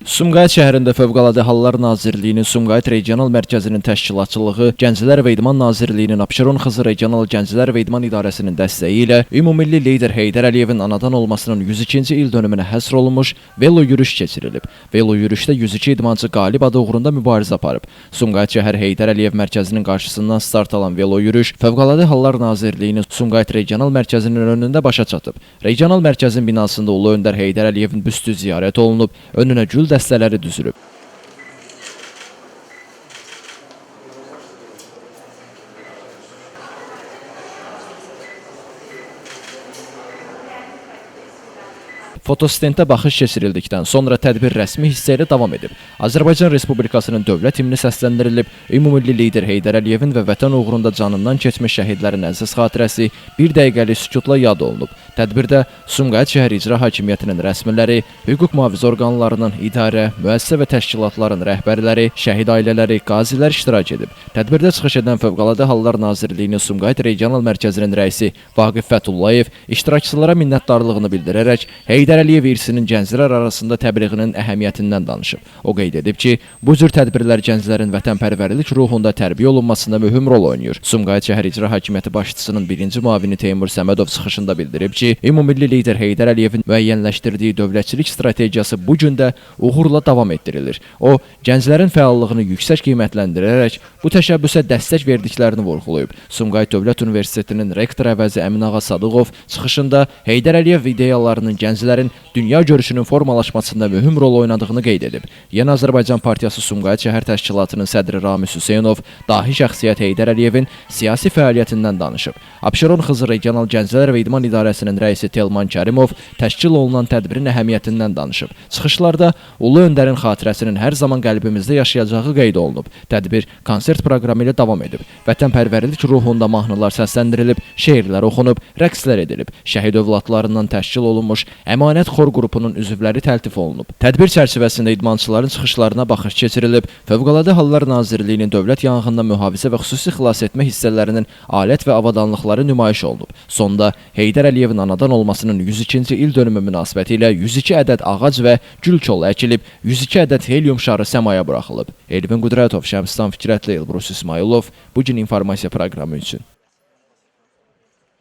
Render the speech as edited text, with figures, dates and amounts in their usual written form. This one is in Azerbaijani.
Sumqayıt şəhərində Fövqəladə Hallar Nazirliyinin Sumqayıt Regional Mərkəzinin təşkilatçılığı, Gənclər və İdman Nazirliyinin Abşeron Xızı Regional Gənclər və İdman İdarəsinin dəstəyi ilə ümummilli lider Heydər Əliyevin anadan olmasının 102-ci il dönümünə həsr olunmuş velo yürüyüş keçirilib. Velo yürüyüşdə 102 idmançı qalib adı uğrunda mübarizə aparıb. Sumqayıt şəhər Heydər Əliyev mərkəzinin qarşısından start alan velo yürüyüş Fövqəladə Hallar Nazirliyinin Sumqayıt Regional Mərkəzinin önündə başa çatıb. Regional mərkəzin binasında Ulu Öndər Heydər Əliyevin büstü ziyarət olunub, önünə gül dəstələri düzülüb. Fotostentə baxış keçirildikdən sonra tədbir rəsmi hissə ilə davam edib. Azərbaycan Respublikasının dövlət himni səsləndirilib, ümumilli lider Heydər Əliyevin və vətən uğrunda canından keçmiş şəhidlərin əziz xatirəsi bir dəqiqəlik sükutla yad olunub. Tədbirdə Sumqayıt şəhər icra hakimiyyətinin rəsmiləri, hüquq mühafizə orqanlarının idarə, müəssisə və təşkilatların rəhbərləri, şəhid ailələri, qazilər iştirak edib. Tədbirdə çıxış edən Fövqəladə Hallar Nazirliyinin Sumqayıt Regional Mərkəzinin rəisi Vaqif Fətullayev iştirakçılara minnətdarlığını bildirərək Heydər Əliyev irsinin gənclər arasında təbliğinin əhəmiyyətindən danışıb. O qeyd edib ki, bu cür tədbirlər gənclərin vətənpərvərlik ruhunda tərbiyə olunmasında mühüm rol oynayır. Sumqayıt şəhər icra hakimiyyəti başçısının birinci müavini Teymur Səmədov çıxışında bildirib ki, ümumilli lider Heydər Əliyevin müəyyənləşdirdiyi dövlətçilik strategiyası bu gün də uğurla davam etdirilir. O, gənclərin fəallığını yüksək qiymətləndirərək bu təşəbbüsə dəstək verdiklərini vurğulayıb. Sumqayıt Dövlət Universitetinin rektor əvəzi Əminağa Sadıqov çıxışında Heydər Əliyev ideyalarının gənclərin dünya görüşünün formalaşmasında mühüm rol oynadığını qeyd edib. Yeni Azərbaycan Partiyası Sumqayıt şəhər təşkilatının sədri Ramiz Hüseynov dahi şəxsiyyət Heydər Əliyevin siyasi fəaliyyətindən danışıb. Abşeron Xızı Regional Gənclər və İdman İdarəsinin rəisi Telman Kərimov təşkil olunan tədbirin əhəmiyyətindən danışıb. Çıxışlarda Ulu Öndərin xatirəsinin hər zaman qəlbimizdə yaşayacağı qeyd olunub. Tədbir konsert proqramı ilə davam edib. Vətənpərvərlik ruhunda mahnılar səsləndirilib, şeirlər oxunub, rəqslər edilib. Şəhid övladlarından təşkil olunmuş Əmanət xor qrupunun üzvləri təltif olunub. Tədbir çərçivəsində idmançıların çıxışlarına baxış keçirilib, Fövqəladə Hallar Nazirliyinin dövlət yanğından mühafizə və xüsusi xilas etmə hissələrinin alət və avadanlıqları nümayiş olunub. Sonda Heydər Əliyevin anadan olmasının 102-ci il dönümü münasibətilə 102 ədəd ağac və gül kolu əkilib, 102 ədəd helium şarı səmaya buraxılıb. Elvin Qudrətov, Şəmstan Fikrətli, Elbrus İsmailov bu gün informasiya proqramı üçün.